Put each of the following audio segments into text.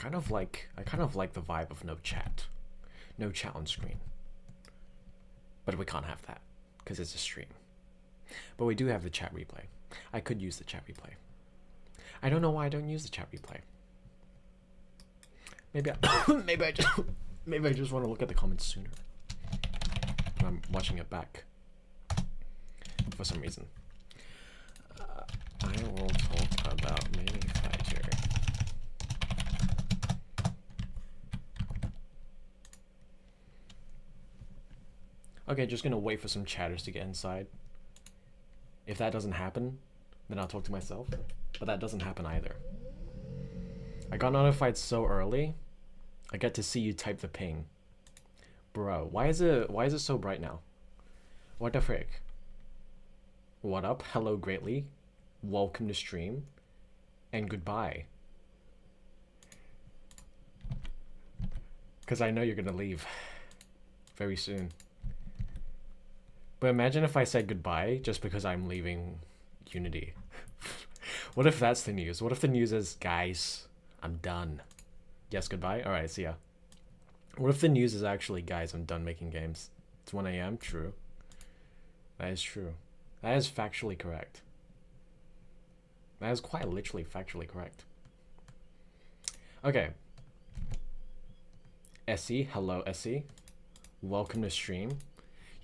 I kind of like the vibe of no chat. No chat on screen. But we can't have that because it's a stream. But we do have the chat replay. I could use the chat replay. I don't know why I don't use the chat replay. Maybe I, maybe I just want to look at the comments sooner. I'm watching it back for some reason. I will talk about Mini Fighter. Okay, just gonna wait for some chatters to get inside. If that doesn't happen, then I'll talk to myself. But that doesn't happen either. I got notified so early. I get to see you type the ping. Bro, why is it so bright now? What the frick? What up? Hello greatly. Welcome to stream. And goodbye. Cause I know you're gonna leave very soon. But imagine if I said goodbye just because I'm leaving Unity. What if that's the news? What if the news is, guys, I'm done. Yes, goodbye? Alright, see ya. What if the news is actually, guys, I'm done making games? It's 1 AM? True. That is true. That is factually correct. That is quite literally factually correct. Okay. Essie, hello Essie. Welcome to stream.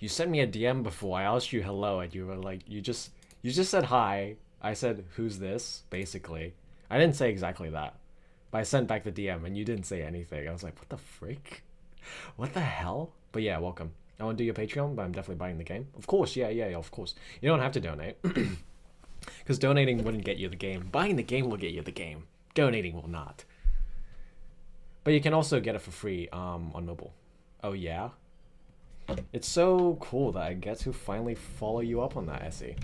You sent me a DM before. I asked you hello and you were like, you just said hi. I said, who's this? Basically. I didn't say exactly that. But I sent back the DM and you didn't say anything. I was like, what the frick? What the hell? But yeah, welcome. I want to do your Patreon, but I'm definitely buying the game. Of course, yeah, of course. You don't have to donate. Because donating wouldn't get you the game. Buying the game will get you the game. Donating will not. But you can also get it for free on mobile. Oh yeah? It's so cool that I get to finally follow you up on that essay.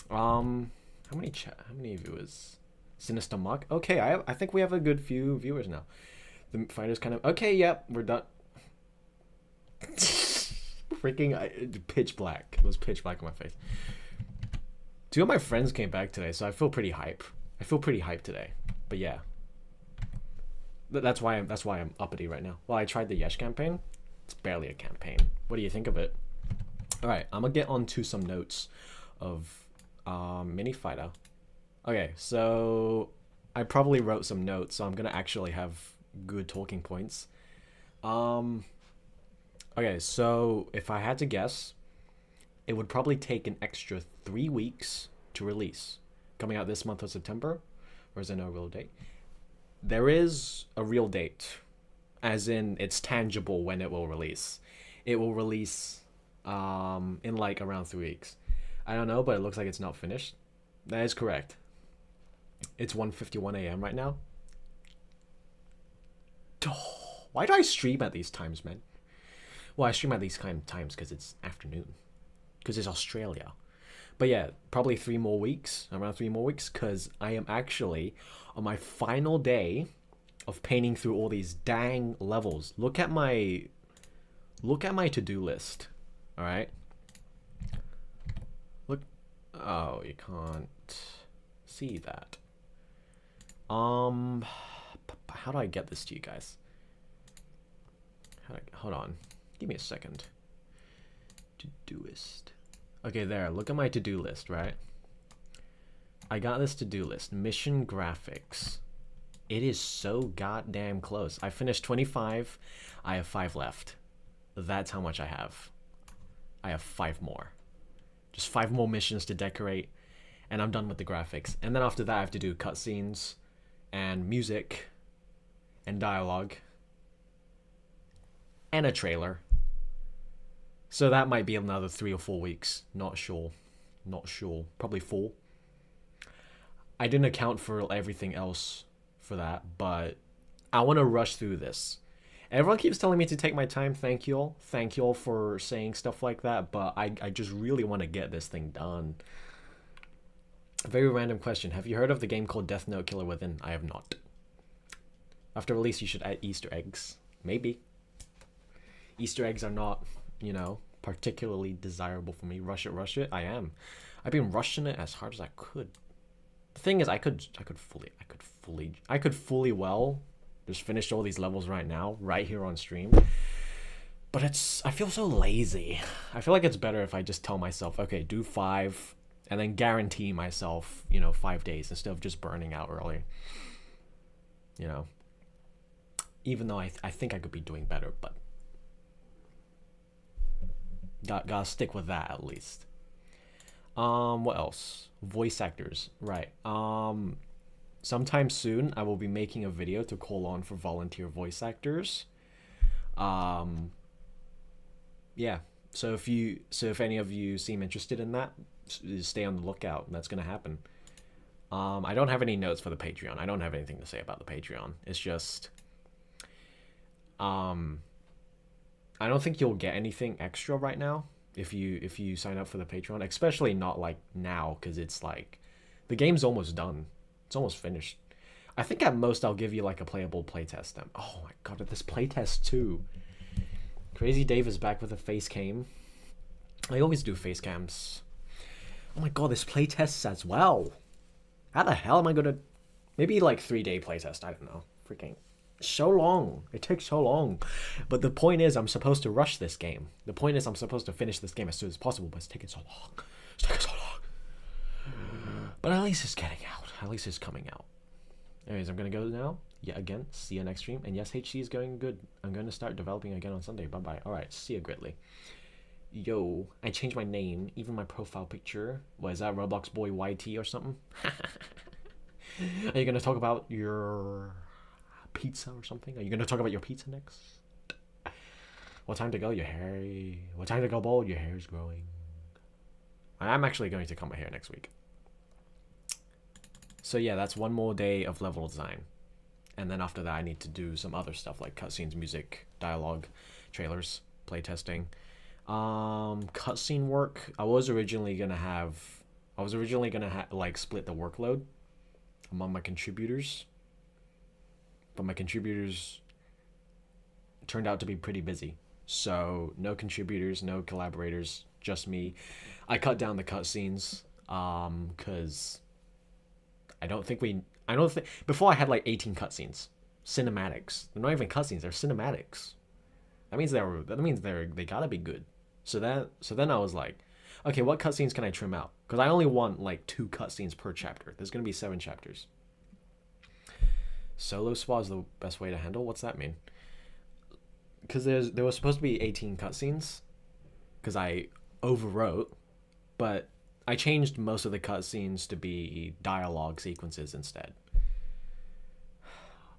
How many viewers? Sinister Mark? Okay, I think we have a good few viewers now. The fighter's kind of... Okay, yep, we're done. Freaking pitch black. It was pitch black on my face. Two of my friends came back today, so I feel pretty hype. I feel pretty hyped today. But yeah. That's why I'm uppity right now. Well, I tried the Yesh campaign. It's barely a campaign. What do you think of it? Alright, I'm gonna get on to some notes of Mini Fighter. Okay, so I probably wrote some notes, so I'm gonna actually have good talking points. Okay, so if I had to guess, it would probably take an extra 3 weeks to release. Coming out this month of September, or is there no real date? There is a real date, as in it's tangible when it will release. It will release in like around 3 weeks. I don't know, but it looks like it's not finished. That is correct. It's 1:51 AM right now. Why do I stream at these times, man? Well, I stream at these times because it's afternoon. Because it's Australia. But yeah, probably 3 more weeks. Around 3 more weeks. Because I am actually on my final day of painting through all these dang levels. Look at my to-do list. Alright? Look. Oh, you can't see that. How do I get this to you guys? Hold on. Give me a second. To-do list. Okay, there. Look at my to-do list, right? I got this to-do list. Mission graphics. It is so goddamn close. I finished 25. I have 5 left. That's how much I have. I have 5 more. Just 5 more missions to decorate. And I'm done with the graphics. And then after that, I have to do cutscenes and music and dialogue and a trailer. So that might be another 3 or 4 weeks. Not sure. Not sure. Probably 4. I didn't account for everything else for that, but I want to rush through this. Everyone keeps telling me to take my time. Thank you all. Thank you all for saying stuff like that, but I just really want to get this thing done. A very random question. Have you heard of the game called Death Note Killer Within? I have not. After release, you should add Easter eggs. Maybe. Easter eggs are not, you know, particularly desirable for me. Rush it. I am. I've been rushing it as hard as I could. The thing is, I could fully well Just finish all these levels right now, right here on stream. But I feel so lazy. I feel like it's better if I just tell myself, okay, do 5, and then guarantee myself, 5 days instead of just burning out early. Even though I think I could be doing better, but gotta stick with that at least. What else? Voice actors, right? Sometime soon I will be making a video to call on for volunteer voice actors. Yeah. So if any of you seem interested in that, stay on the lookout. That's gonna happen. I don't have any notes for the Patreon. I don't have anything to say about the Patreon. It's just, I don't think you'll get anything extra right now if you sign up for the Patreon, especially not like now, because it's like the game's almost done. It's almost finished. I think at most I'll give you like a playable playtest then. Oh my god, this playtest too. Crazy Dave is back with a face cam. I always do face cams. Oh my god, this playtests as well. How the hell am I gonna... Maybe like 3-day playtest, I don't know. Freaking... So long. It takes so long. But the point is, I'm supposed to rush this game. The point is, I'm supposed to finish this game as soon as possible, but it's taking so long. It's taking so long. But at least it's getting out. At least it's coming out. Anyways, I'm gonna go now. Yeah, again, see you next stream. And yes, HC is going good. I'm gonna start developing again on Sunday. Bye-bye. Alright, see you, Gridley. Yo, I changed my name, even my profile picture. What is that, Roblox Boy YT or something? Are you gonna talk about your pizza or something? Are you gonna talk about your pizza next? What time to go? Your hair... What time to go bald? Your hair's growing. I'm actually going to cut my hair next week. So yeah, that's one more day of level design. And then after that, I need to do some other stuff like cutscenes, music, dialogue, trailers, playtesting. Cutscene work. I was originally gonna like split the workload among my contributors, but my contributors turned out to be pretty busy. So no contributors, no collaborators, just me. I cut down the cutscenes because I don't think before I had like 18 cutscenes, cinematics. They're not even cutscenes; they're cinematics. That means they gotta be good. So then I was like, okay, what cutscenes can I trim out? Because I only want like 2 cutscenes per chapter. There's gonna be 7 chapters. Solo spa is the best way to handle. What's that mean? Because there was supposed to be 18 cutscenes, because I overwrote, but I changed most of the cutscenes to be dialogue sequences instead.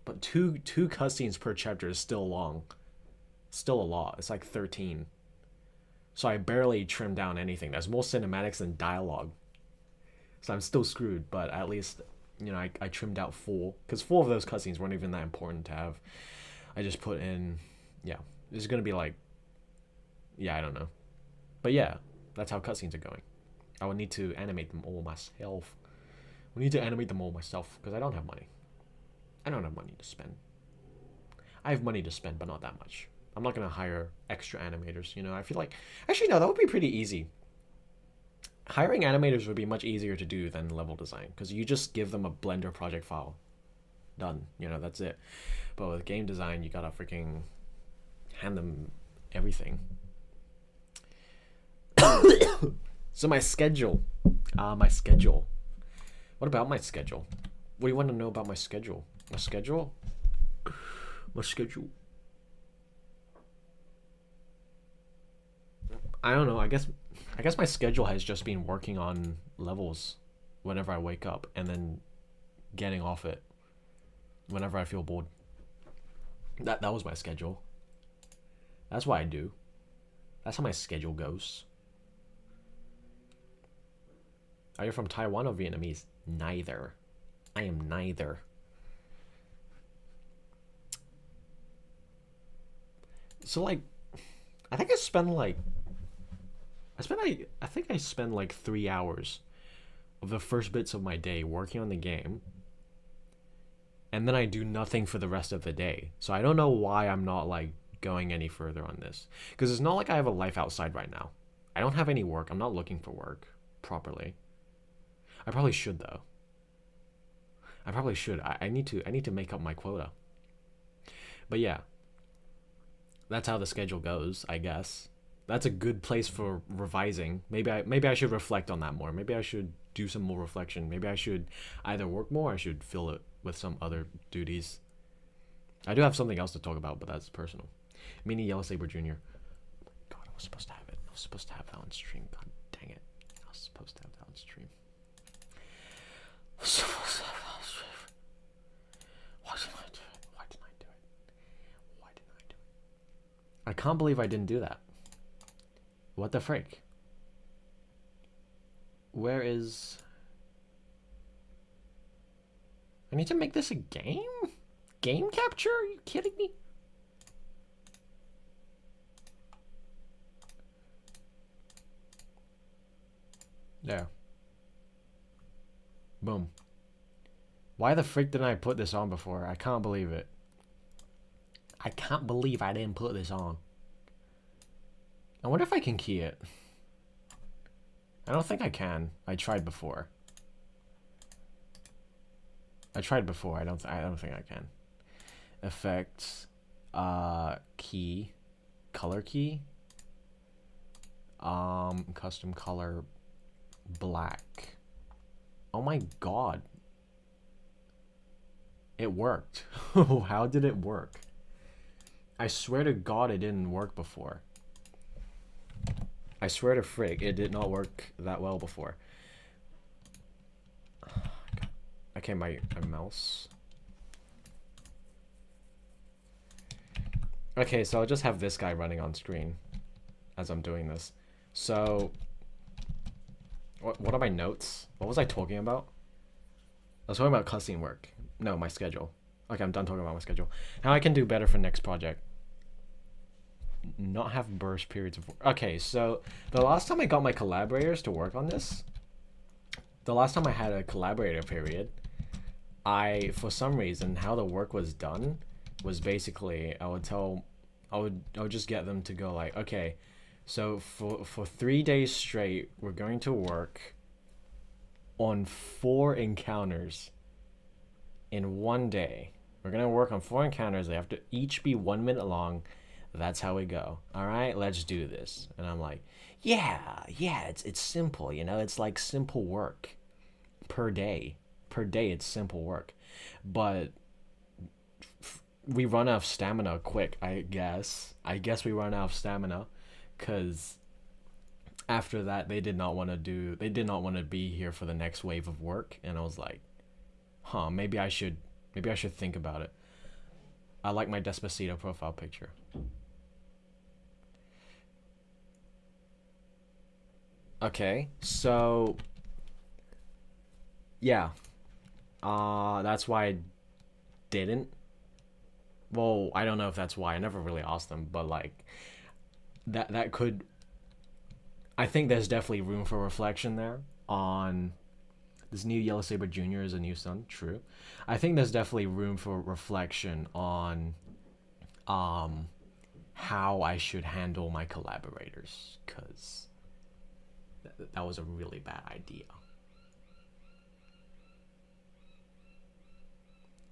But two cutscenes per chapter is still long. Still a lot. It's like 13. So I barely trimmed down anything. There's more cinematics than dialogue. So I'm still screwed, but at least, I trimmed out 4. Because 4 of those cutscenes weren't even that important to have. I just put in, it's going to be like, I don't know. But yeah, that's how cutscenes are going. I would need to animate them all myself. I need to animate them all myself, because I don't have money. I don't have money to spend. I have money to spend, but not that much. I'm not going to hire extra animators, I feel like... Actually, no, that would be pretty easy. Hiring animators would be much easier to do than level design, because you just give them a Blender project file. Done. That's it. But with game design, you gotta freaking hand them everything. So my schedule. My schedule. What about my schedule? What do you want to know about my schedule? My schedule? My schedule. I don't know. I guess my schedule has just been working on levels whenever I wake up, and then getting off it whenever I feel bored. That was my schedule. That's what I do. That's how my schedule goes. Are you from Taiwan or Vietnamese? Neither. I am neither. So like, I think I spend like 3 hours of the first bits of my day working on the game, and then I do nothing for the rest of the day. So I don't know why I'm not like going any further on this, because it's not like I have a life outside right now. I don't have any work. I'm not looking for work properly. I probably should though. I probably should. I need to make up my quota. But yeah, that's how the schedule goes, I guess. That's a good place for revising. Maybe I should reflect on that more. Maybe I should do some more reflection. Maybe I should either work more or I should fill it with some other duties. I do have something else to talk about, but that's personal. Mini Yellow Saber Jr. God, I was supposed to have it. I was supposed to have that on stream. God dang it. I was supposed to have that on stream. I was supposed to have that on stream. Why didn't I do it? Why didn't I do it? Why didn't I do it? I can't believe I didn't do that. What the frick? Where is... I need to make this a game? Game capture? Are you kidding me? There. Boom. Why the frick didn't I put this on before? I can't believe it. I can't believe I didn't put this on. I wonder if I can key it. I don't think I can. I tried before. I don't think I can. Effects, key, color key, custom color, black. Oh my god. It worked. How did it work? I swear to god it didn't work before. I swear to frig, it did not work that well before. Okay, my mouse. Okay, so I'll just have this guy running on screen as I'm doing this. So, what are my notes? What was I talking about? I was talking about cutscene work. No, my schedule. Okay, I'm done talking about my schedule. How I can do better for next project. Not have burst periods of work. Okay, so the last time I got my collaborators to work on this, the last time I had a collaborator period, for some reason, how the work was done was basically I would just get them to go like, okay, so for 3 days straight, we're going to work on 4 encounters in 1 day. We're gonna work on 4 encounters. They have to each be 1 minute long. That's how we go. All right, let's do this. And I'm like, yeah, it's simple, you know, it's like simple work per day. Per day, it's simple work. But we run out of stamina quick, I guess. We run out of stamina because after that they did not want to be here for the next wave of work, and I was like, huh, maybe I should think about it. I like my Despacito profile picture. Okay, so yeah, that's why I didn't. Well, I don't know if that's why. I never really asked them, but like that could. I think there's definitely room for reflection there on this new Yellow Saber Jr. is a new son. True, I think there's definitely room for reflection on how I should handle my collaborators, because that was a really bad idea.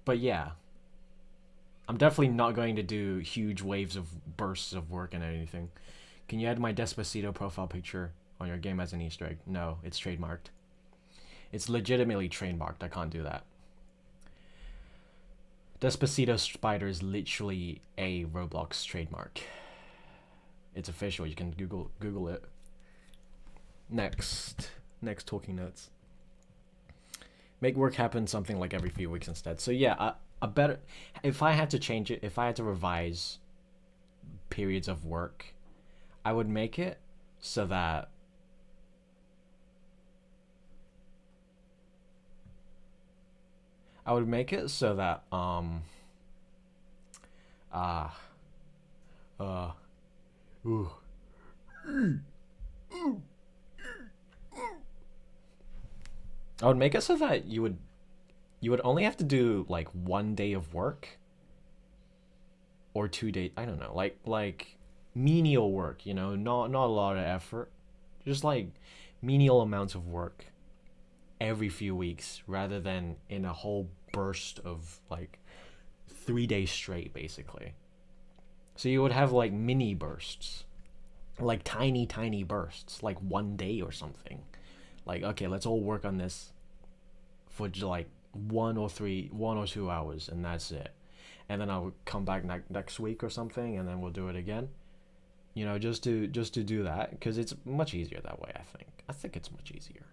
But yeah, I'm definitely not going to do huge waves of bursts of work and anything. Can you add my Despacito profile picture on your game as an Easter egg? No, it's trademarked. It's legitimately trademarked. I can't do that. Despacito Spider is literally a Roblox trademark. It's official. You can Google it. Next talking notes. Make work happen something like every few weeks instead. So yeah, a better, if I had to change it, if I had to revise periods of work, I would make it so that ooh. I would make it so that you would only have to do like 1 day of work or 2 days. I don't know, like menial work, you know, not a lot of effort, just like menial amounts of work every few weeks, rather than in a whole burst of like 3 days straight, basically. So you would have like mini bursts, like tiny, tiny bursts, like 1 day or something. Like, okay, let's all work on this for like 1 or 2 hours, and that's it. And then I'll come back next week or something, and then we'll do it again. Just to do that, because it's much easier that way. I think it's much easier.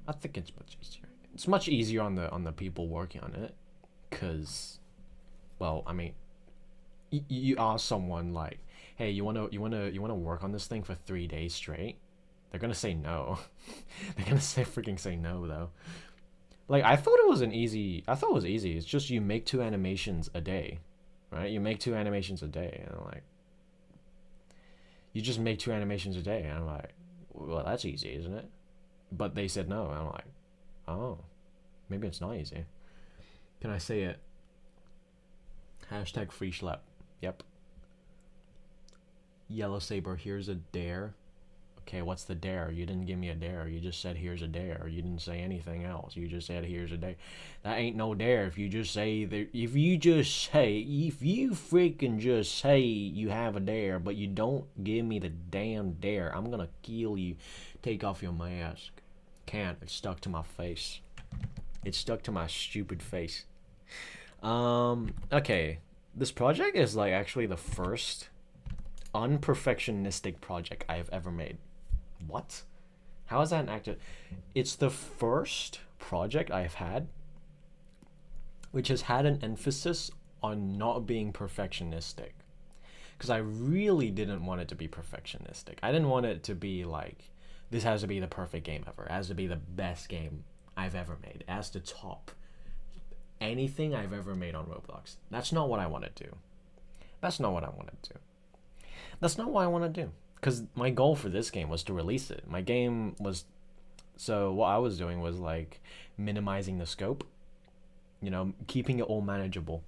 I think it's much easier. It's much easier on the people working on it, because, well, I mean, you ask someone like, hey, you wanna work on this thing for 3 days straight? They're gonna say no. They're gonna freaking say no though. Like, I thought it was easy. It's just you make two animations a day, right? You make two animations a day, and like, you just make two animations a day, and I'm like, well, that's easy, isn't it? But they said no, and I'm like, oh, maybe it's not easy. Can I say it? Hashtag free schlep. Yep. Yellow Saber, here's a dare. Okay, what's the dare? You didn't give me a dare. You just said here's a dare. You didn't say anything else. You just said here's a dare. That ain't no dare. If you freaking just say you have a dare, but you don't give me the damn dare, I'm gonna kill you. Take off your mask. Can't. It's stuck to my face. It's stuck to my stupid face. Okay. This project is like actually the first unperfectionistic project I've ever made. What? How is that an active? It's the first project I've had which has had an emphasis on not being perfectionistic. Because I really didn't want it to be perfectionistic. I didn't want it to be like, this has to be the perfect game ever. It has to be the best game I've ever made. It has to top anything I've ever made on Roblox. That's not what I want to do. That's not what I want to do. That's not what I want to do. Because my goal for this game was to release it. My game was... So what I was doing was like minimizing the scope. You know, keeping it all manageable.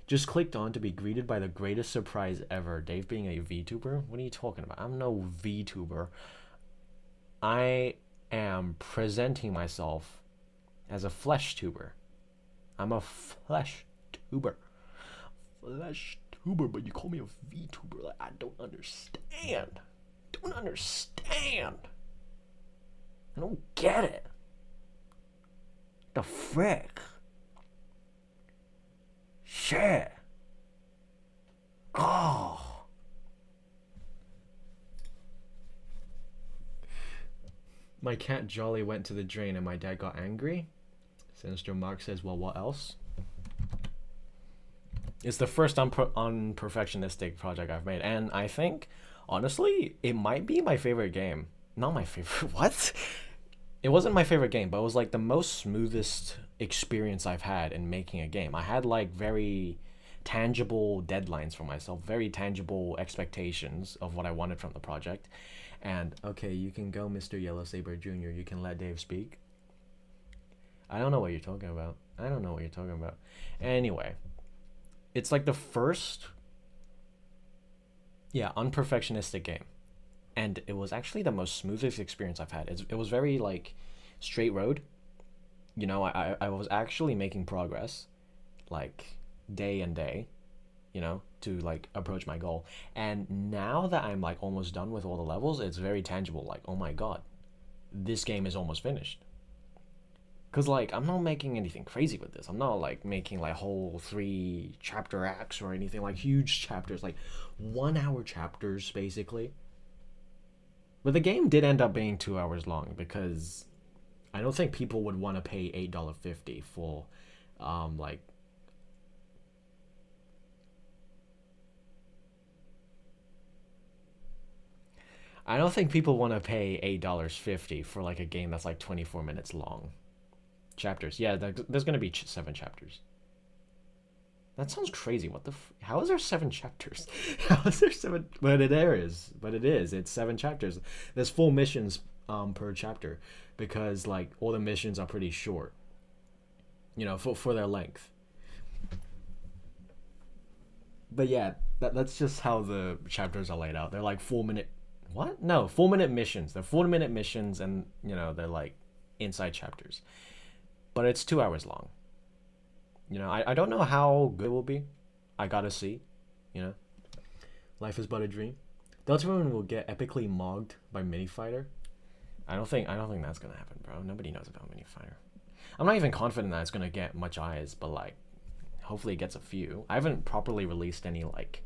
Just clicked on to be greeted by the greatest surprise ever. Dave being a VTuber? What are you talking about? I'm no VTuber. I am presenting myself as a flesh tuber. I'm a flesh tuber. Flesh tuber, but you call me a VTuber. Like, I don't understand. Don't understand. I don't get it. The frick? Shit. Oh. My cat Jolly went to the drain and my dad got angry. Sinister Mark says, well, what else? It's the first unperfectionistic project I've made. And I think, honestly, it might be my favorite game. Not my favorite. What? It wasn't my favorite game, but it was like the most smoothest experience I've had in making a game. I had like very tangible deadlines for myself, very tangible expectations of what I wanted from the project. And okay, you can go, Mr. Yellow Saber Jr. You can let Dave speak. I don't know what you're talking about. I don't know what you're talking about. Anyway, it's like the first, unperfectionistic game. And it was actually the most smoothest experience I've had. It was very like straight road. You know, I was actually making progress, like day and day, you know, to like approach my goal. And now that I'm like almost done with all the levels, it's very tangible. Like, oh my god, this game is almost finished. Cause like I'm not making anything crazy with this. I'm not like making like whole 3 chapter acts or anything, like huge chapters, like 1 hour chapters basically. But the game did end up being 2 hours long because I don't think people would want to pay $8.50 for like I don't think people want to pay $8.50 for like a game that's like 24 minutes long. Chapters. Yeah, there's going to be 7 chapters. That sounds crazy. What the how is there 7 chapters? How is there 7? But it is. It's 7 chapters. There's 4 missions per chapter because like all the missions are pretty short. You know, for their length. But yeah, that's just how the chapters are laid out. They're like 4-minute. What? No, 4-minute missions. They're 4-minute missions, and you know they're like inside chapters. But it's 2 hours long. You know, I don't know how good it will be. I gotta see. You know, life is but a dream. Deltarune will get epically mogged by Mini Fighter. I don't think that's gonna happen, bro. Nobody knows about Mini Fighter. I'm not even confident that it's gonna get much eyes, but like, hopefully it gets a few. I haven't properly released any like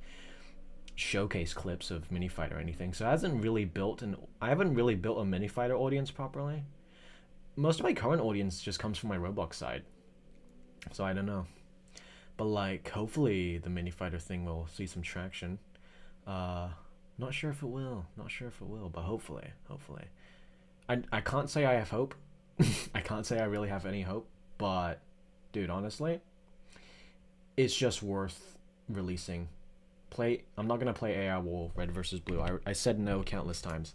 showcase clips of Mini Fighter or anything, so I haven't really built a Mini Fighter audience properly. Most of my current audience just comes from my Roblox side, so I don't know. But like, hopefully the Mini Fighter thing will see some traction. Not sure if it will. Not sure if it will, but hopefully. I can't say I have hope. I can't say I really have any hope, but dude, honestly, it's just worth releasing. I'm not gonna play AI War Red versus Blue. I said no countless times.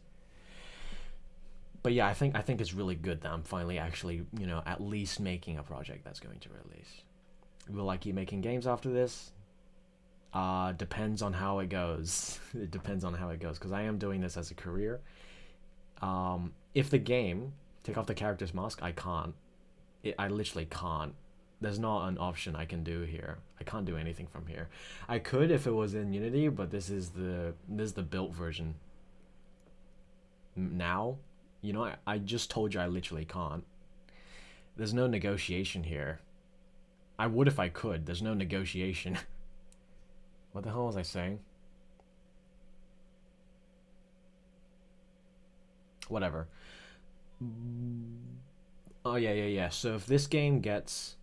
But yeah, I think it's really good that I'm finally actually, you know, at least making a project that's going to release. Will I keep making games after this? Depends on how it goes. It depends on how it goes, because I am doing this as a career. If the game take off the character's mask, I can't. I literally can't. There's not an option I can do here. I can't do anything from here. I could if it was in Unity, but this is the built version. Now, you know, I just told you I literally can't. There's no negotiation here. I would if I could. There's no negotiation. What the hell was I saying? Whatever. Oh yeah. So if this game gets...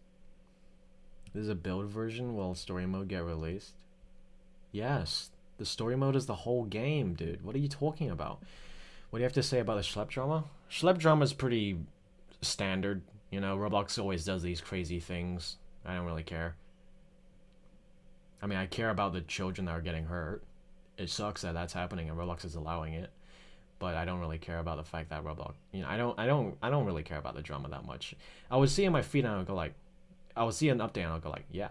There's a build version, will story mode get released? Yes. The story mode is the whole game, dude. What are you talking about? What do you have to say about the Schlep drama? Schlep drama is pretty standard. You know, Roblox always does these crazy things. I don't really care. I mean, I care about the children that are getting hurt. It sucks that that's happening and Roblox is allowing it. But I don't really care about the fact that Roblox... You know, I don't really care about the drama that much. I would see in my feed and I would go like... I would see an update and I'll go like, yeah,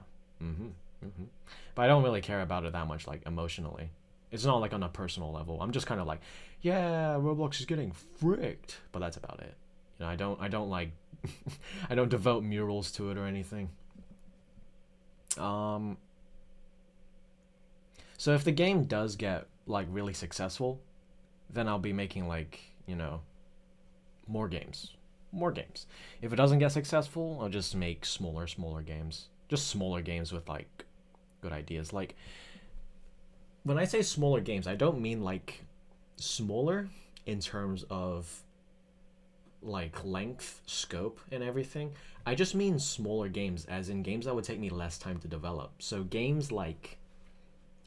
But I don't really care about it that much, like, emotionally. It's not like on a personal level. I'm just kind of like, yeah, Roblox is getting fricked. But that's about it. You know, I don't like, I don't devote murals to it or anything. So if the game does get, like, really successful, then I'll be making, like, you know, more games. If it doesn't get successful, I'll just make smaller games. Just smaller games with like good ideas. Like, when I say smaller games, I don't mean like smaller in terms of like length, scope, and everything. I just mean smaller games as in games that would take me less time to develop. So games like,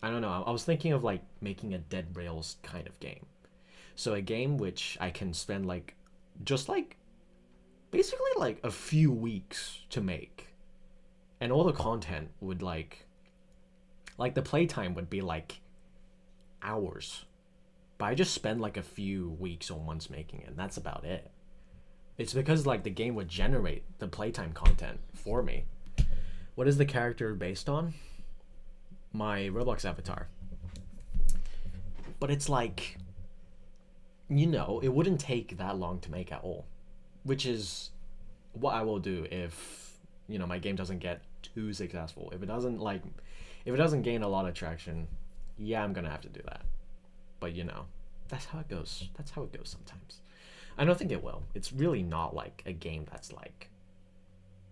I don't know, I was thinking of like making a Dead Rails kind of game. So a game which I can spend like just like basically like a few weeks to make, and all the content would like the playtime would be like hours, but I just spend like a few weeks or months making it, and that's about it. It's because like the game would generate the playtime content for me. What is the character based on? My Roblox avatar. But it's like, you know, it wouldn't take that long to make at all. Which is what I will do if, you know, my game doesn't get too successful. If it doesn't gain a lot of traction, yeah, I'm gonna have to do that. But you know, that's how it goes. That's how it goes sometimes. I don't think it will. It's really not like a game that's like...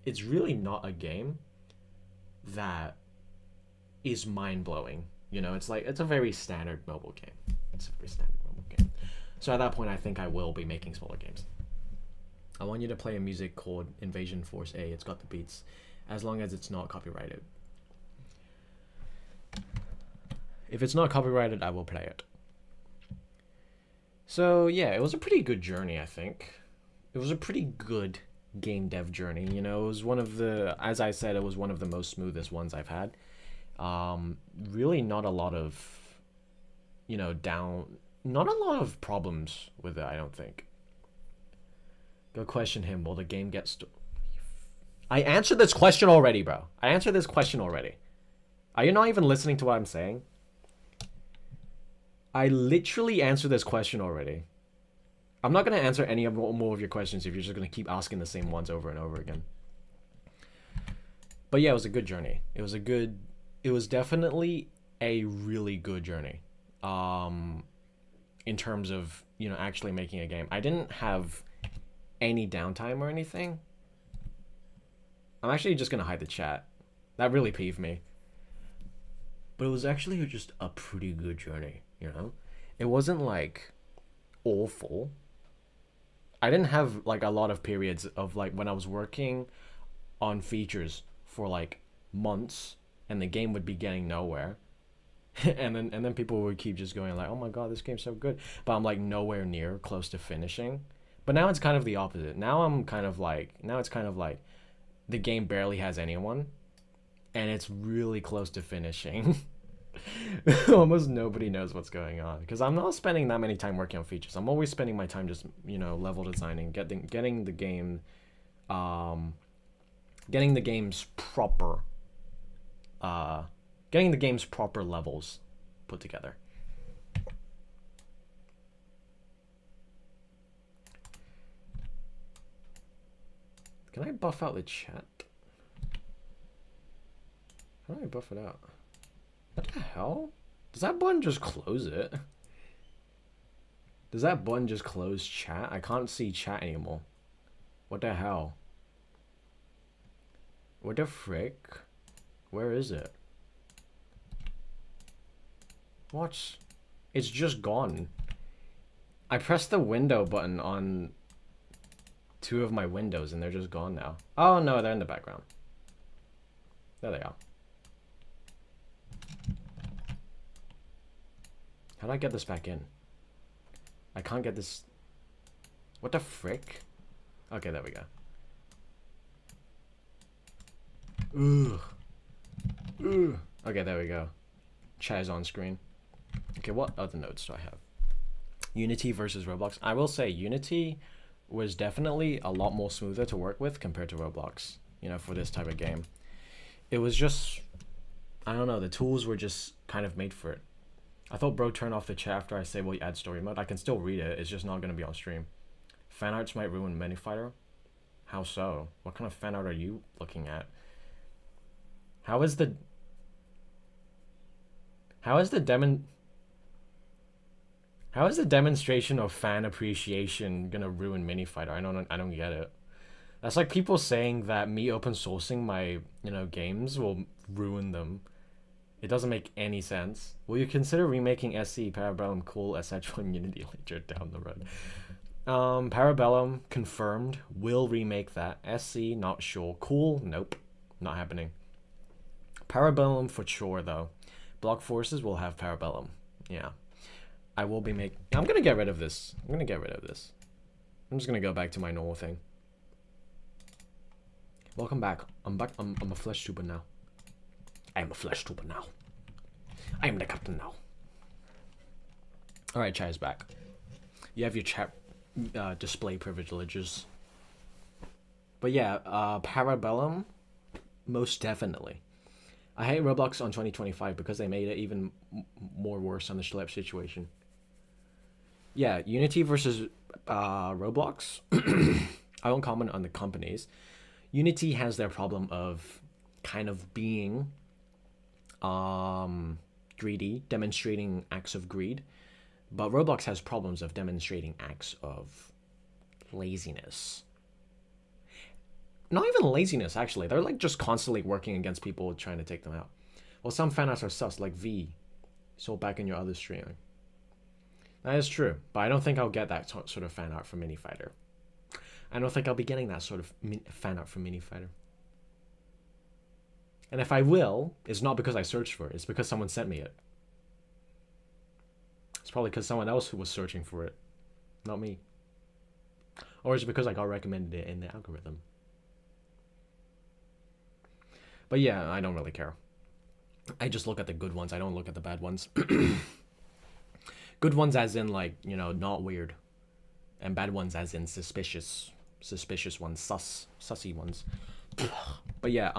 It's really not a game that is mind-blowing. You know, it's like, it's a very standard mobile game. So at that point, I think I will be making smaller games. I want you to play a music called Invasion Force A. It's got the beats, as long as it's not copyrighted. If it's not copyrighted, I will play it. So yeah, it was a pretty good journey, I think. It was a pretty good game dev journey. You know, it was one of the, as I said, it was one of the most smoothest ones I've had. Really not a lot of, you know, not a lot of problems with it, I don't think. Go question him. Will the game get I answered this question already, bro. I answered this question already. Are you not even listening to what I'm saying? I literally answered this question already. I'm not going to answer any more of your questions if you're just going to keep asking the same ones over and over again. But yeah, it was a good journey. It was definitely a really good journey. Um, in terms of, you know, actually making a game. I didn't have any downtime or anything. I'm actually just gonna hide the chat. That really peeved me. But it was actually just a pretty good journey, you know? It wasn't like awful. I didn't have like a lot of periods of like when I was working on features for like months and the game would be getting nowhere. And then people would keep just going like, "Oh my god, this game's so good." But I'm like nowhere near close to finishing. But now it's kind of the opposite. Now it's kind of like the game barely has anyone and it's really close to finishing. Almost nobody knows what's going on because I'm not spending that many time working on features. I'm always spending my time just, you know, level designing, getting the game, um, getting the game's proper, uh, getting the game's proper levels put together. Can I buff out the chat? How do I buff it out? What the hell? Does that button just close it? Does that button just close chat? I can't see chat anymore. What the hell? What the frick? Where is it? What? It's just gone. I pressed the window button on two of my windows and they're just gone now. Oh no, they're in the background. There they are. How do I get this back in? I can't get this. What the frick? Okay, there we go. Ugh. Ugh. Okay, there we go. Chat is on screen. Okay, what other notes do I have? Unity versus Roblox. I will say Unity was definitely a lot more smoother to work with compared to Roblox, you know, for this type of game. It was just, I don't know, the tools were just kind of made for it. I thought bro turned off the chat after I say, well, you add story mode. I can still read it, it's just not going to be on stream. Fan arts might ruin Minifighter? How so? What kind of fan art are you looking at? How is the demonstration of fan appreciation gonna ruin Minifighter? I don't get it. That's like people saying that me open sourcing my, you know, games will ruin them. It doesn't make any sense. Will you consider remaking SC Parabellum Cool SH1 Unity later down the road? Parabellum confirmed. Will remake that. SC not sure. Cool, nope, not happening. Parabellum for sure though. Block Forces will have Parabellum. Yeah. I will be making. I'm gonna get rid of this. I'm just gonna go back to my normal thing. Welcome back. I'm back. I'm a flesh tuber now. I am a flesh tuber now. I am the captain now. Alright, chat is back. You have your chat display privileges. But yeah, Parabellum, most definitely. I hate Roblox on 2025 because they made it even more worse on the Schlepp situation. Yeah, Unity versus Roblox. I won't comment on the companies. Unity has their problem of kind of being greedy, demonstrating acts of greed. But Roblox has problems of demonstrating acts of laziness. Not even laziness, actually. They're like just constantly working against people trying to take them out. Well, some fan arts are sus, like V. Sold back in your other streaming. That is true, but I don't think I'll get that sort of fan art from Minifighter. I don't think I'll be getting that sort of fan art from Minifighter. And if I will, it's not because I searched for it, it's because someone sent me it. It's probably because someone else who was searching for it, not me. Or it's because I got recommended it in the algorithm. But yeah, I don't really care. I just look at the good ones, I don't look at the bad ones. Good ones as in like, you know, not weird. And bad ones as in suspicious. Suspicious ones, sussy ones. But yeah,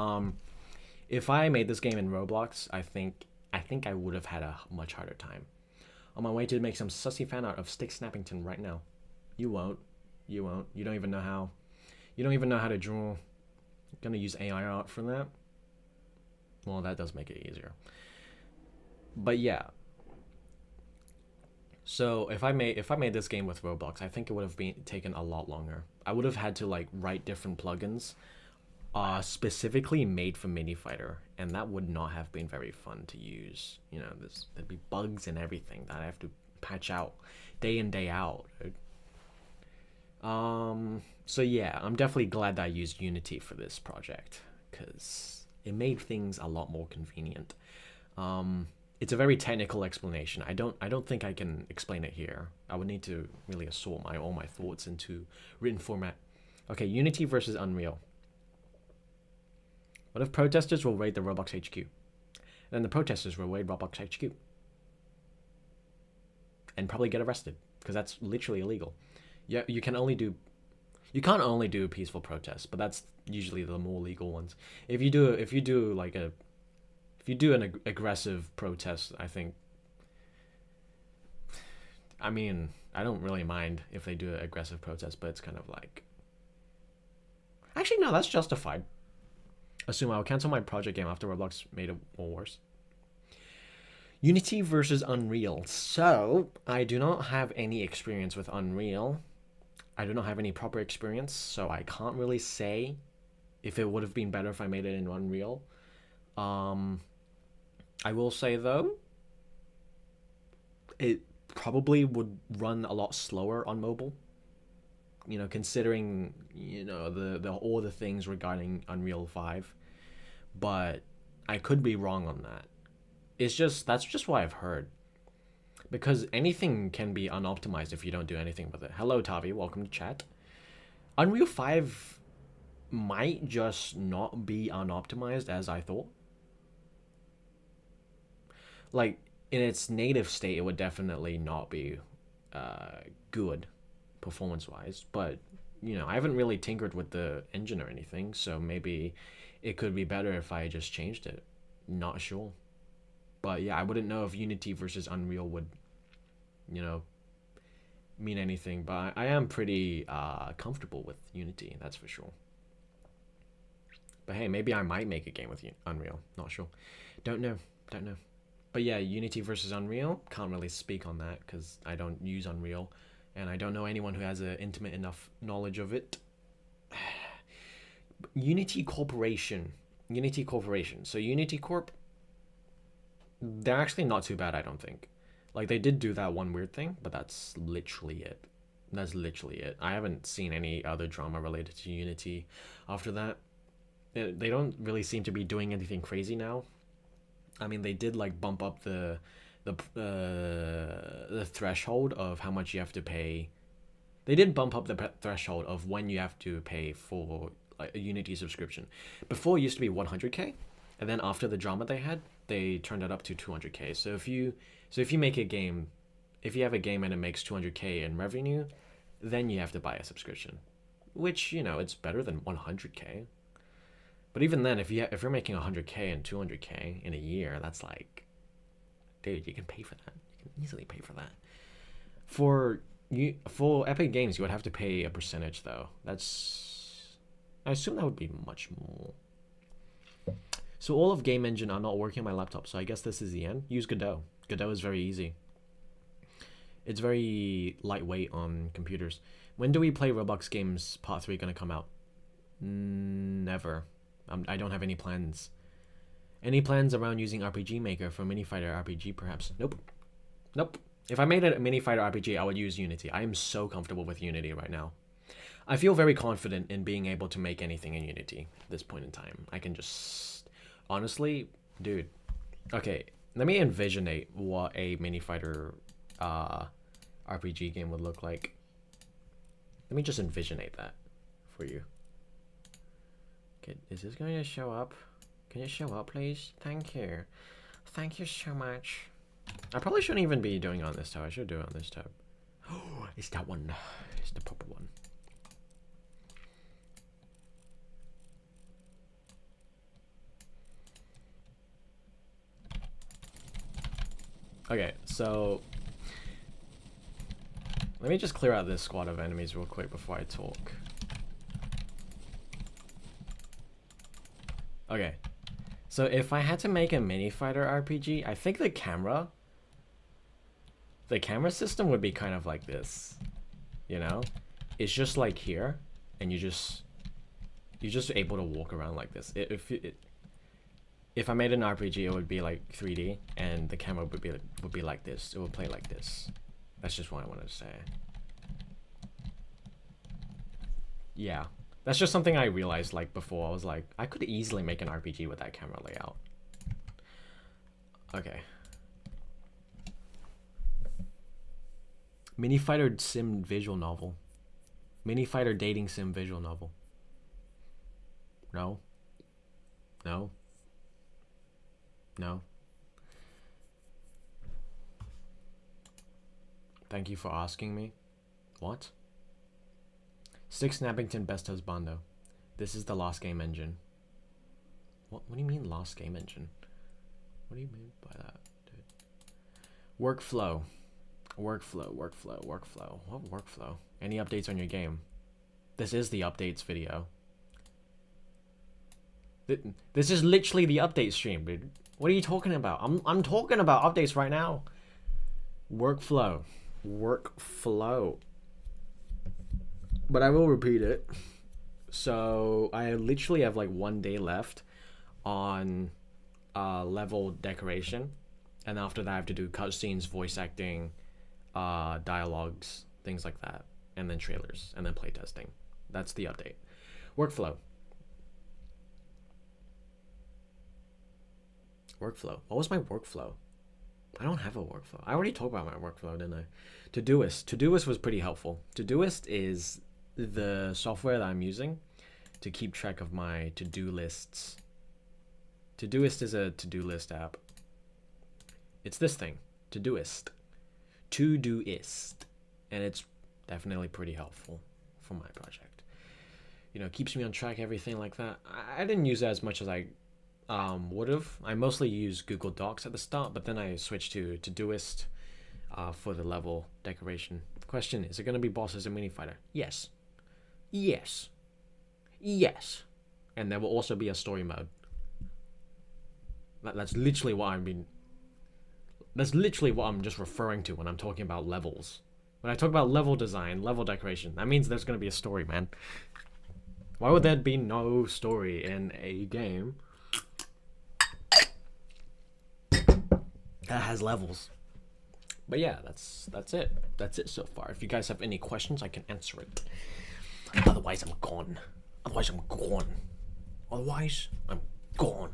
if I made this game in Roblox, I think I would have had a much harder time. On my way to make some sussy fan art of Stick Snappington right now. You won't. You won't. You don't even know how. You don't even know how to draw. I'm gonna use AI art for that. Well, that does make it easier. But yeah. So if I made this game with Roblox, I think it would have been taken a lot longer. I would have had to like write different plugins, specifically made for Mini Fighter, and that would not have been very fun to use. You know, there'd be bugs and everything that I have to patch out day in day out. So yeah, I'm definitely glad that I used Unity for this project because it made things a lot more convenient. It's a very technical explanation. I don't think I can explain it here. I would need to really assort all my thoughts into written format. Okay, Unity versus Unreal. What if protesters will raid the Roblox HQ? Then the protesters will raid Roblox HQ. And probably get arrested, because that's literally illegal. Yeah, you can't only do peaceful protests, but that's usually the more legal ones. If you do an aggressive protest, I mean, I don't really mind if they do an aggressive protest, but it's kind of like, actually no, that's justified. Assume I will cancel my project game after Roblox made it more worse. Unity versus Unreal. So I do not have any experience with Unreal. I do not have any proper experience, so I can't really say if it would have been better if I made it in Unreal. I will say though, it probably would run a lot slower on mobile. You know, considering, you know, the all the things regarding Unreal 5. But I could be wrong on that. That's just what I've heard. Because anything can be unoptimized if you don't do anything with it. Hello Tavi, welcome to chat. Unreal 5 might just not be unoptimized as I thought. Like, in its native state, it would definitely not be good performance-wise. But, you know, I haven't really tinkered with the engine or anything, so maybe it could be better if I just changed it. Not sure. But yeah, I wouldn't know if Unity versus Unreal would, you know, mean anything. But I am pretty comfortable with Unity, that's for sure. But hey, maybe I might make a game with Unreal. Not sure. Don't know. But yeah, Unity versus Unreal, can't really speak on that because I don't use Unreal. And I don't know anyone who has an intimate enough knowledge of it. Unity Corporation. So Unity Corp, they're actually not too bad, I don't think. Like, they did do that one weird thing, but that's literally it. I haven't seen any other drama related to Unity after that. They don't really seem to be doing anything crazy now. I mean, they did like bump up the threshold of how much you have to pay. They did bump up the threshold of when you have to pay for like a Unity subscription. Before it used to be 100k, and then after the drama they had, they turned it up to 200k. So if you make a game, if you have a game and it makes 200k in revenue, then you have to buy a subscription, which, you know, it's better than 100k. But even then, if you're making 100k and 200k in a year, that's like, dude, you can pay for that. You can easily pay for that. For Epic Games, you would have to pay a percentage though. I assume that would be much more. So all of Game Engine are not working on my laptop, so I guess this is the end. Use Godot. Godot is very easy. It's very lightweight on computers. When do we play Roblox Games Part 3 gonna come out? Never. I don't have any plans. Any plans around using RPG Maker for Mini Fighter RPG perhaps? Nope. If I made a Mini Fighter RPG, I would use Unity. I am so comfortable with Unity right now. I feel very confident in being able to make anything in Unity at this point in time. I can just... Honestly, dude. Okay, let me envisionate what a Mini Fighter RPG game would look like. Let me just envisionate that for you. Okay, is this going to show up? Can you show up, please? Thank you. Thank you so much. I probably shouldn't even be doing it on this tab. I should do it on this tab. Oh, it's that one. It's the proper one. Okay, so let me just clear out this squad of enemies real quick before I talk. Okay, So if I had to make a mini fighter RPG, I think the camera system would be kind of like this, you know? It's just like here, and you're just able to walk around like this. If I made an RPG, it would be like 3D, and the camera would be like this. It would play like this. That's just what I wanted to say. Yeah, that's just something I realized like before. I was like, I could easily make an RPG with that camera layout. Okay. Mini fighter sim visual novel. Mini fighter dating sim visual novel. No. No. No. Thank you for asking me. What? Six Nappington Best Husbando. This is the Lost Game Engine. What do you mean Lost Game Engine? What do you mean by that, dude? Workflow. Workflow. What workflow? Any updates on your game? This is the updates video. This is literally the update stream, dude. What are you talking about? I'm talking about updates right now. Workflow. But I will repeat it. So I literally have like 1 day left on level decoration, and after that I have to do cutscenes, voice acting, dialogues, things like that, and then trailers, and then playtesting. That's the update. Workflow. What was my workflow? I don't have a workflow. I already talked about my workflow, didn't I? Todoist. Todoist was pretty helpful. Todoist is the software that I'm using to keep track of my to-do lists. Todoist is a to-do list app. It's this thing, Todoist. Todoist. And it's definitely pretty helpful for my project. You know, keeps me on track, everything like that. I didn't use it as much as I would have. I mostly used Google Docs at the start, but then I switched to Todoist for the level decoration. Question, is it going to be bosses and mini fighter? Yes. And there will also be a story mode. That's literally what I'm just referring to when I'm talking about levels. When I talk about level design, level decoration, that means there's going to be a story, man. Why would there be no story in a game that has levels? But yeah, that's it. That's it so far. If you guys have any questions, I can answer it. Otherwise, I'm gone. Otherwise, I'm gone.